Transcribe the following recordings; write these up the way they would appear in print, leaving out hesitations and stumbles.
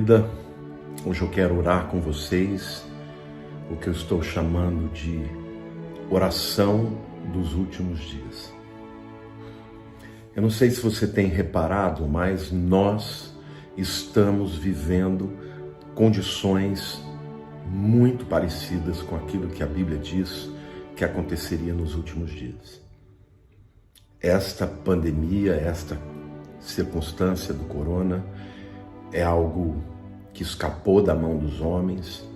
querida, hoje eu quero orar com vocês o que eu estou chamando de oração dos últimos dias. Eu não sei se você tem reparado, mas nós estamos vivendo condições muito parecidas com aquilo que a Bíblia diz que aconteceria nos últimos dias. Esta pandemia, esta circunstância do corona é algo que escapou da mão dos homens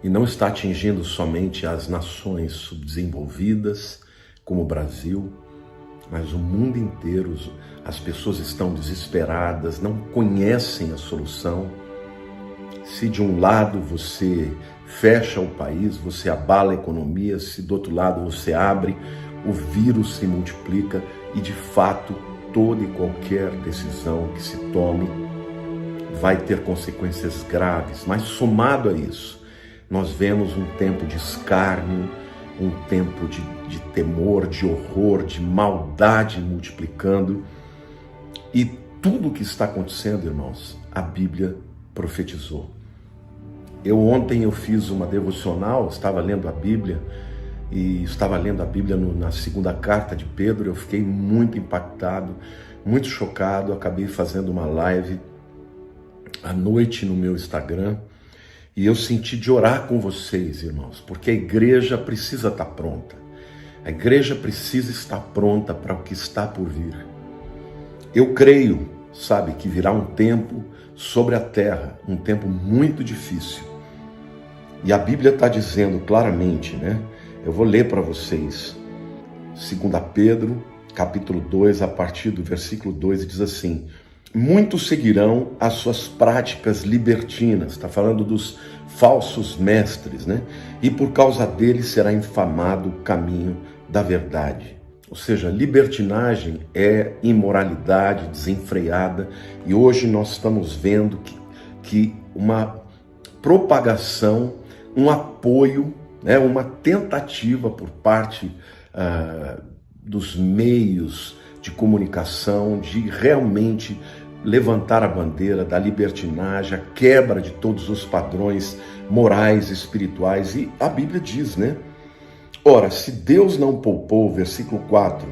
e não está atingindo somente as nações subdesenvolvidas, como o Brasil, mas o mundo inteiro. As pessoas estão desesperadas, não conhecem a solução. Se de um lado você fecha o país, você abala a economia, se do outro lado você abre, o vírus se multiplica e de fato toda e qualquer decisão que se tome vai ter consequências graves. Mas somado a isso, nós vemos um tempo de escárnio, um tempo de temor, de horror, de maldade multiplicando. E tudo o que está acontecendo, irmãos, a Bíblia profetizou. Ontem eu fiz uma devocional, estava lendo a Bíblia, e estava lendo a Bíblia na segunda carta de Pedro. Eu fiquei muito impactado, muito chocado. Acabei fazendo uma live à noite no meu Instagram e eu senti de orar com vocês, irmãos, porque a igreja precisa estar pronta. A igreja precisa estar pronta para o que está por vir. Eu creio, sabe, que virá um tempo sobre a terra, um tempo muito difícil. E a Bíblia está dizendo claramente, né? Eu vou ler para vocês, 2 Pedro, capítulo 2, a partir do versículo 2, e diz assim: muitos seguirão as suas práticas libertinas, está falando dos falsos mestres, né? E por causa deles será infamado o caminho da verdade. Ou seja, libertinagem é imoralidade desenfreada, e hoje nós estamos vendo que uma propagação, um apoio, uma tentativa por parte dos meios de comunicação de realmente levantar a bandeira da libertinagem, a quebra de todos os padrões morais, espirituais. E a Bíblia diz, né? Ora, se Deus não poupou, versículo 4,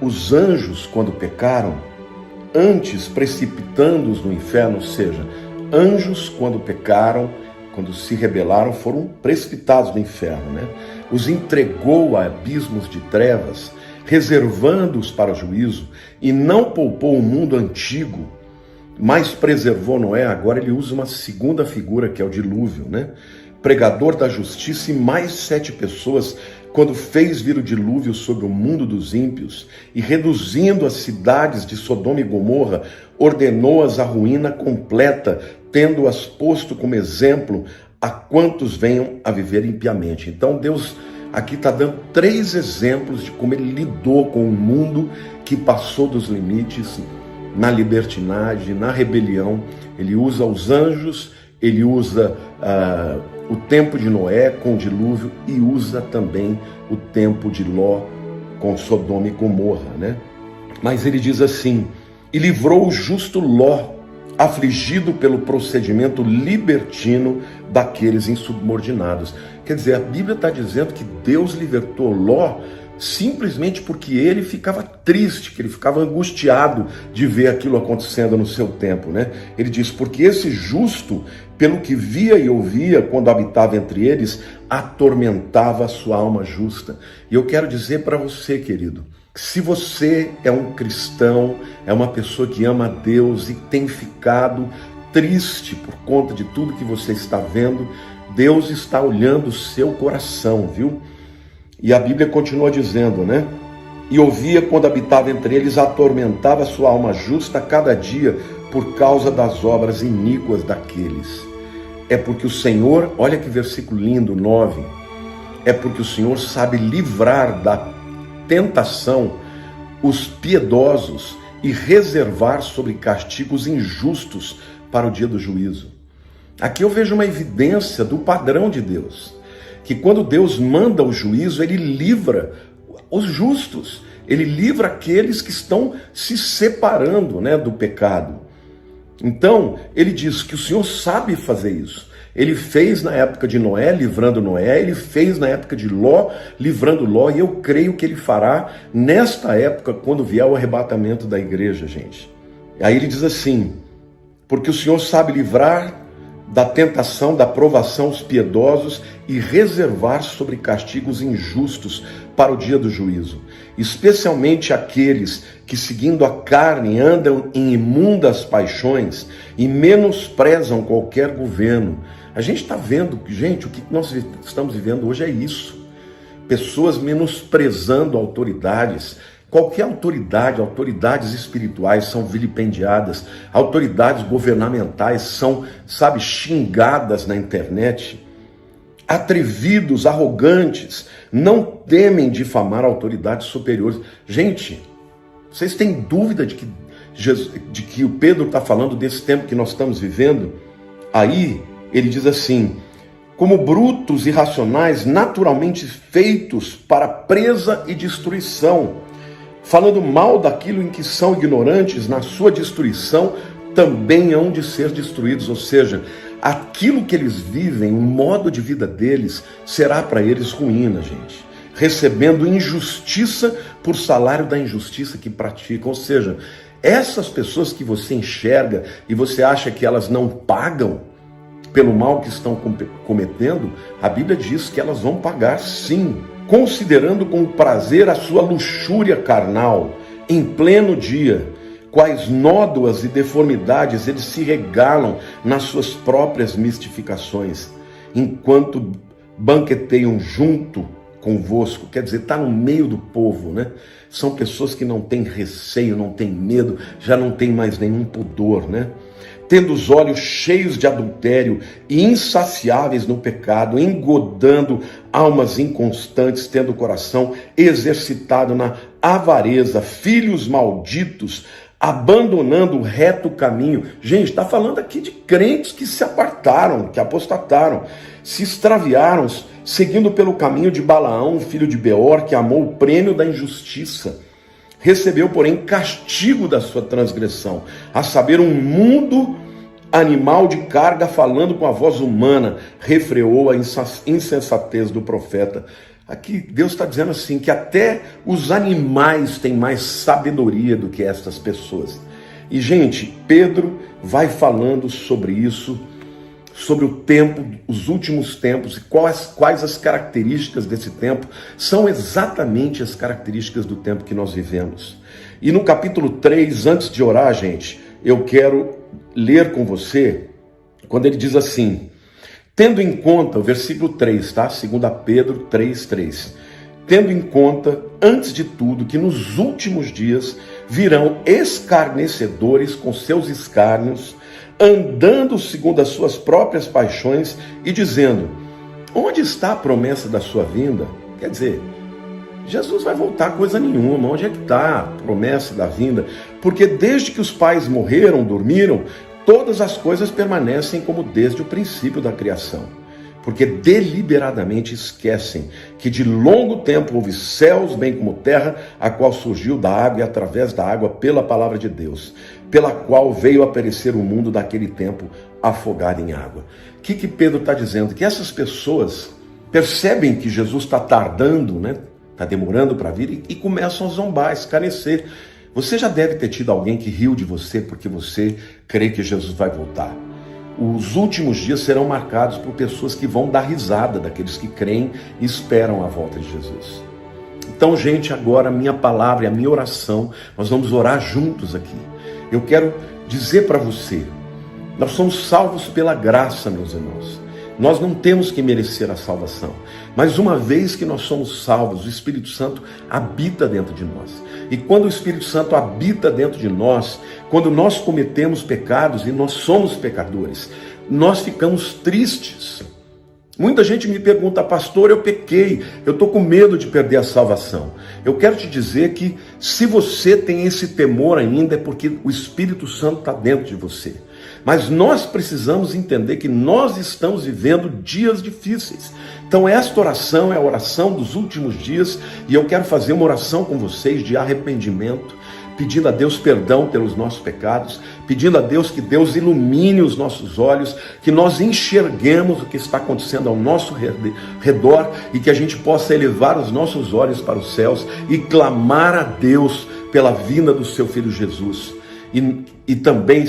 os anjos quando pecaram, antes precipitando-os no inferno, ou seja, anjos quando pecaram, quando se rebelaram, foram precipitados no inferno, né? Os entregou a abismos de trevas, reservando-os para o juízo, e não poupou o mundo antigo, mas preservou Noé. Agora ele usa uma segunda figura, que é o dilúvio, né? Pregador da justiça, e mais 7 pessoas, quando fez vir o dilúvio sobre o mundo dos ímpios, e reduzindo as cidades de Sodoma e Gomorra, ordenou-as à ruína completa, tendo-as posto como exemplo a quantos venham a viver impiamente. Então Deus aqui está dando 3 exemplos de como ele lidou com um mundo que passou dos limites na libertinagem, na rebelião. Ele usa os anjos, ele usa o tempo de Noé com o dilúvio, e usa também o tempo de Ló com Sodoma e Gomorra, né? Mas ele diz assim: e livrou o justo Ló, afligido pelo procedimento libertino daqueles insubordinados. Quer dizer, a Bíblia está dizendo que Deus libertou Ló simplesmente porque ele ficava triste, que ele ficava angustiado de ver aquilo acontecendo no seu tempo, né? Ele diz: porque esse justo, pelo que via e ouvia quando habitava entre eles, atormentava a sua alma justa. E eu quero dizer para você, querido, se você é um cristão, é uma pessoa que ama a Deus e tem ficado triste por conta de tudo que você está vendo, Deus está olhando o seu coração, viu? E a Bíblia continua dizendo, né? E ouvia quando habitava entre eles, atormentava a sua alma justa a cada dia por causa das obras iníquas daqueles. É porque o Senhor, olha que versículo lindo, 9, é porque o Senhor sabe livrar da tentação os piedosos e reservar sobre castigos injustos para o dia do juízo. Aqui eu vejo uma evidência do padrão de Deus, que quando Deus manda o juízo, ele livra os justos, ele livra aqueles que estão se separando, do pecado. Então, ele diz que o Senhor sabe fazer isso. Ele fez na época de Noé, livrando Noé, ele fez na época de Ló, livrando Ló, e eu creio que ele fará nesta época, quando vier o arrebatamento da igreja, gente. Aí ele diz assim, porque o Senhor sabe livrar da tentação, da provação os piedosos e reservar sobre castigos injustos para o dia do juízo, especialmente aqueles que, seguindo a carne, andam em imundas paixões e menosprezam qualquer governo. A gente está vendo, gente, o que nós estamos vivendo hoje é isso. Pessoas menosprezando autoridades. Qualquer autoridade, autoridades espirituais são vilipendiadas, autoridades governamentais são, xingadas na internet. Atrevidos, arrogantes, não temem difamar autoridades superiores. Gente, vocês têm dúvida de que o Pedro está falando desse tempo que nós estamos vivendo? Aí ele diz assim, como brutos irracionais, naturalmente feitos para presa e destruição, falando mal daquilo em que são ignorantes, na sua destruição também hão de ser destruídos. Ou seja, aquilo que eles vivem, o modo de vida deles, será para eles ruína, gente. Recebendo injustiça por salário da injustiça que praticam. Ou seja, essas pessoas que você enxerga e você acha que elas não pagam pelo mal que estão cometendo, a Bíblia diz que elas vão pagar sim, considerando com prazer a sua luxúria carnal, em pleno dia, quais nódoas e deformidades eles se regalam nas suas próprias mistificações, enquanto banqueteiam junto convosco, quer dizer, está no meio do povo, né? São pessoas que não têm receio, não têm medo, já não têm mais nenhum pudor, né? Tendo os olhos cheios de adultério e insaciáveis no pecado, engodando almas inconstantes, tendo o coração exercitado na avareza, filhos malditos, abandonando o reto caminho. Gente, está falando aqui de crentes que se apartaram, que apostataram, se extraviaram, seguindo pelo caminho de Balaão, filho de Beor, que amou o prêmio da injustiça. Recebeu, porém, castigo da sua transgressão, a saber, um mundo animal de carga falando com a voz humana, refreou a insensatez do profeta. Aqui Deus está dizendo assim, que até os animais têm mais sabedoria do que estas pessoas. E, gente, Pedro vai falando sobre isso, sobre o tempo, os últimos tempos, e quais as características desse tempo, são exatamente as características do tempo que nós vivemos. E no capítulo 3, antes de orar, gente, eu quero ler com você, quando ele diz assim, tendo em conta, o versículo 3, tá? 2 Pedro 3:3, tendo em conta, antes de tudo, que nos últimos dias virão escarnecedores com seus escárnios, andando segundo as suas próprias paixões e dizendo, onde está a promessa da sua vinda? Quer dizer, Jesus vai voltar coisa nenhuma, onde é que está a promessa da vinda? Porque desde que os pais morreram, dormiram, todas as coisas permanecem como desde o princípio da criação. Porque deliberadamente esquecem que de longo tempo houve céus, bem como terra, a qual surgiu da água e através da água pela palavra de Deus, pela qual veio a perecer o mundo daquele tempo afogado em água. O que Pedro está dizendo? Que essas pessoas percebem que Jesus está tardando, né? Está demorando para vir e começam a zombar, a escarnecer. Você já deve ter tido alguém que riu de você porque você crê que Jesus vai voltar. Os últimos dias serão marcados por pessoas que vão dar risada daqueles que creem e esperam a volta de Jesus. Então, gente, agora a minha palavra e a minha oração, nós vamos orar juntos aqui. Eu quero dizer para você, nós somos salvos pela graça, meus irmãos. Nós não temos que merecer a salvação, mas uma vez que nós somos salvos, o Espírito Santo habita dentro de nós. E quando o Espírito Santo habita dentro de nós, quando nós cometemos pecados, e nós somos pecadores, nós ficamos tristes. Muita gente me pergunta, pastor, eu pequei, eu estou com medo de perder a salvação. Eu quero te dizer que se você tem esse temor ainda, é porque o Espírito Santo está dentro de você. Mas nós precisamos entender que nós estamos vivendo dias difíceis. Então esta oração é a oração dos últimos dias, e eu quero fazer uma oração com vocês de arrependimento, pedindo a Deus perdão pelos nossos pecados, pedindo a Deus que Deus ilumine os nossos olhos, que nós enxerguemos o que está acontecendo ao nosso redor e que a gente possa elevar os nossos olhos para os céus e clamar a Deus pela vinda do seu Filho Jesus. E também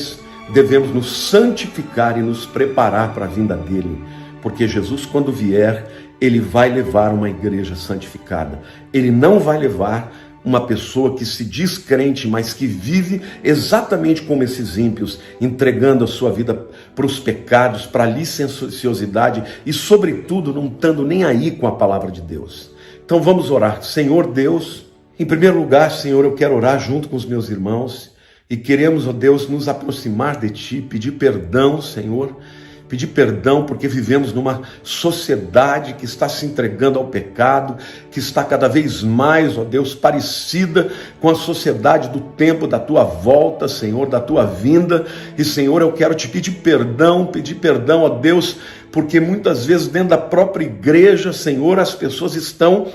devemos nos santificar e nos preparar para a vinda dele, porque Jesus, quando vier, ele vai levar uma igreja santificada. Ele não vai levar uma pessoa que se diz crente, mas que vive exatamente como esses ímpios, entregando a sua vida para os pecados, para a licenciosidade e, sobretudo, não estando nem aí com a palavra de Deus. Então vamos orar. Senhor Deus, em primeiro lugar, Senhor, eu quero orar junto com os meus irmãos e queremos, ó Deus, nos aproximar de Ti, pedir perdão, Senhor, pedir perdão porque vivemos numa sociedade que está se entregando ao pecado, que está cada vez mais, ó Deus, parecida com a sociedade do tempo da Tua volta, Senhor, da Tua vinda. E, Senhor, eu quero Te pedir perdão, ó Deus, porque muitas vezes dentro da própria igreja, Senhor, as pessoas estão,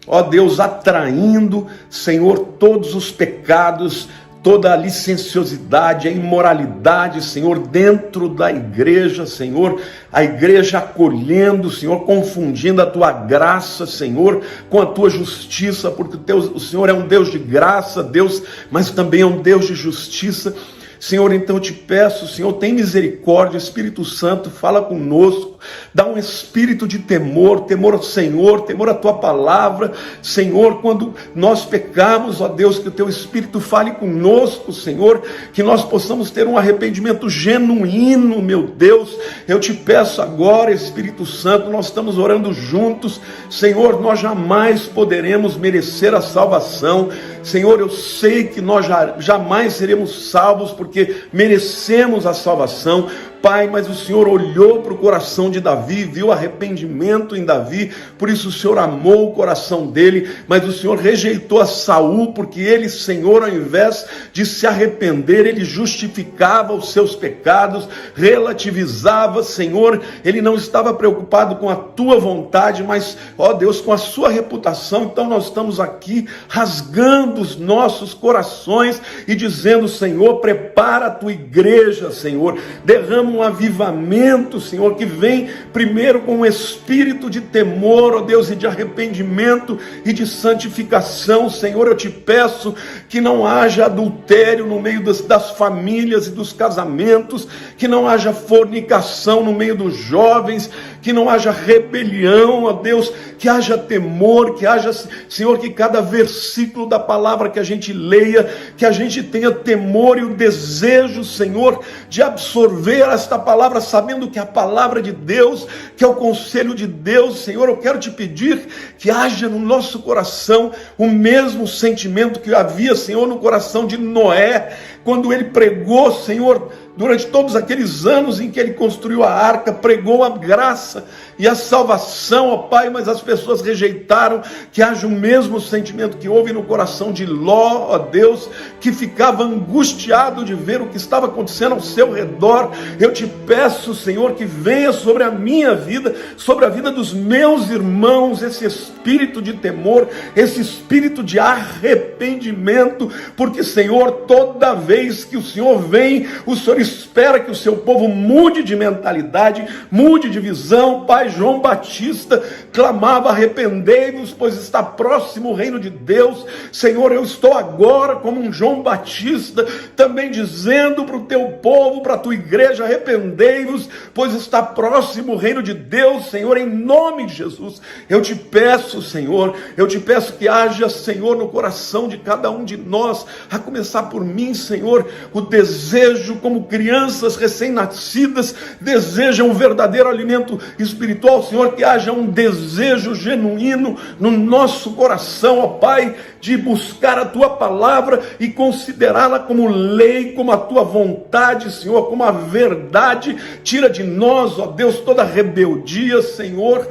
ó Deus, atraindo, Senhor, todos os pecados, toda a licenciosidade, a imoralidade, Senhor, dentro da igreja, Senhor, a igreja acolhendo, Senhor, confundindo a Tua graça, Senhor, com a Tua justiça, porque o Senhor é um Deus de graça, Deus, mas também é um Deus de justiça. Senhor, então eu te peço, Senhor, tem misericórdia, Espírito Santo, fala conosco, dá um espírito de temor ao Senhor, temor à Tua palavra, Senhor, quando nós pecamos, ó Deus, que o Teu Espírito fale conosco, Senhor, que nós possamos ter um arrependimento genuíno, meu Deus. Eu te peço agora, Espírito Santo, nós estamos orando juntos, Senhor, nós jamais poderemos merecer a salvação, Senhor, eu sei que nós jamais seremos salvos porque merecemos a salvação, Pai, mas o Senhor olhou para o coração de Davi, viu arrependimento em Davi, por isso o Senhor amou o coração dele, mas o Senhor rejeitou a Saul, porque ele, Senhor, ao invés de se arrepender, ele justificava os seus pecados, relativizava, Senhor, ele não estava preocupado com a Tua vontade, mas, ó Deus, com a sua reputação. Então nós estamos aqui rasgando os nossos corações e dizendo, Senhor, prepara a Tua igreja, Senhor, derrama um avivamento, Senhor, que vem primeiro com um espírito de temor, ó Deus, e de arrependimento e de santificação. Senhor, eu te peço que não haja adultério no meio das famílias e dos casamentos, que não haja fornicação no meio dos jovens, que não haja rebelião, ó Deus, que haja temor, que haja, Senhor, que cada versículo da palavra que a gente leia, que a gente tenha temor e o desejo, Senhor, de absorver esta palavra, sabendo que é a palavra de Deus, que é o conselho de Deus. Senhor, eu quero te pedir que haja no nosso coração o mesmo sentimento que havia, Senhor, no coração de Noé, quando ele pregou, Senhor, durante todos aqueles anos em que ele construiu a arca, pregou a graça e a salvação, ó Pai, mas as pessoas rejeitaram. Que haja o mesmo sentimento que houve no coração de Ló, ó Deus, que ficava angustiado de ver o que estava acontecendo ao seu redor. Eu te peço, Senhor, que venha sobre a minha vida, sobre a vida dos meus irmãos, esse espírito de temor, esse espírito de arrependimento, porque, Senhor, toda vez que o Senhor vem, o Senhor espera que o seu povo mude de mentalidade, mude de visão. Pai, João Batista clamava: arrependei-vos, pois está próximo o reino de Deus. Senhor, eu estou agora como um João Batista, também dizendo para o teu povo, para a tua igreja: arrependei-vos, pois está próximo o reino de Deus. Senhor, em nome de Jesus, eu te peço, Senhor, eu te peço que haja, Senhor, no coração de cada um de nós, a começar por mim, Senhor, o desejo, como crianças recém-nascidas desejam um verdadeiro alimento espiritual, Senhor, que haja um desejo genuíno no nosso coração, ó Pai, de buscar a Tua palavra e considerá-la como lei, como a Tua vontade, Senhor, como a verdade. Tira de nós, ó Deus, toda rebeldia, Senhor.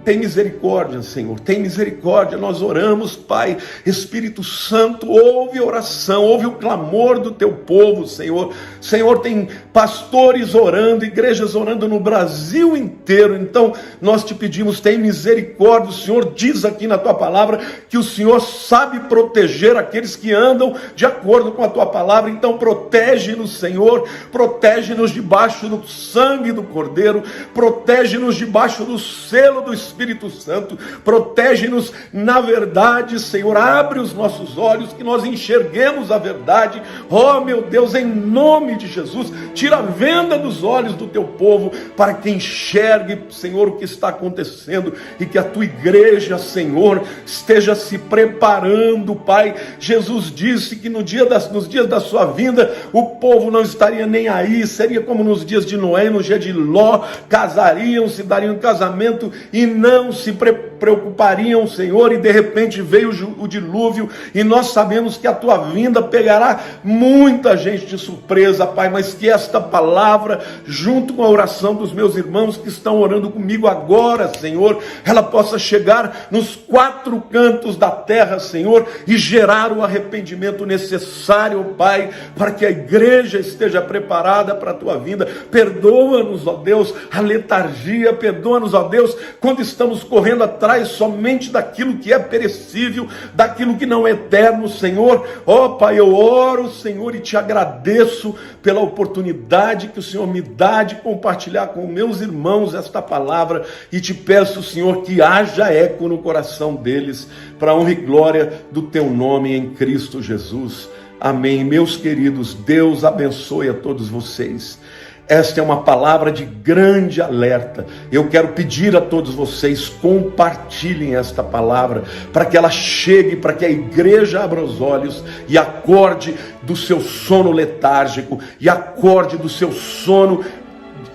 Tem misericórdia, Senhor, tem misericórdia. Nós oramos, Pai. Espírito Santo, ouve a oração, ouve o clamor do teu povo, Senhor. Senhor, tem pastores orando, igrejas orando no Brasil inteiro. Então, nós te pedimos, tem misericórdia. O Senhor diz aqui na tua palavra que o Senhor sabe proteger aqueles que andam de acordo com a tua palavra. Então, protege-nos, Senhor. Protege-nos debaixo do sangue do Cordeiro. Protege-nos debaixo do selo do Espírito Santo, protege-nos na verdade, Senhor. Abre os nossos olhos, que nós enxerguemos a verdade. Oh, meu Deus, em nome de Jesus, tira a venda dos olhos do teu povo, para que enxergue, Senhor, o que está acontecendo, e que a tua igreja, Senhor, esteja se preparando, Pai. Jesus disse que nos dias da sua vinda, o povo não estaria nem aí, seria como nos dias de Noé, no dia de Ló, casariam, se dariam casamento e não se preocupariam, Senhor, e de repente veio o dilúvio, e nós sabemos que a tua vinda pegará muita gente de surpresa, Pai, mas que esta palavra, junto com a oração dos meus irmãos que estão orando comigo agora, Senhor, ela possa chegar nos 4 cantos da terra, Senhor, e gerar o arrependimento necessário, Pai, para que a igreja esteja preparada para a tua vinda. Perdoa-nos, ó Deus, a letargia, perdoa-nos, ó Deus, quando estamos correndo atrás somente daquilo que é perecível, daquilo que não é eterno, Senhor. Ó Pai, eu oro, Senhor, e te agradeço pela oportunidade que o Senhor me dá de compartilhar com meus irmãos esta palavra, e te peço, Senhor, que haja eco no coração deles, para a honra e glória do teu nome em Cristo Jesus. Amém. Meus queridos, Deus abençoe a todos vocês. Esta é uma palavra de grande alerta. Eu quero pedir a todos vocês, compartilhem esta palavra, para que ela chegue, para que a igreja abra os olhos e acorde do seu sono letárgico, e acorde do seu sono,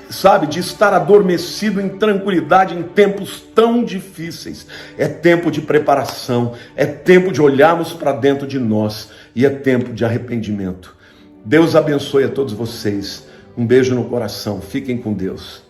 sabe, de estar adormecido em tranquilidade em tempos tão difíceis. É tempo de preparação, é tempo de olharmos para dentro de nós, e é tempo de arrependimento. Deus abençoe a todos vocês. Um beijo no coração. Fiquem com Deus.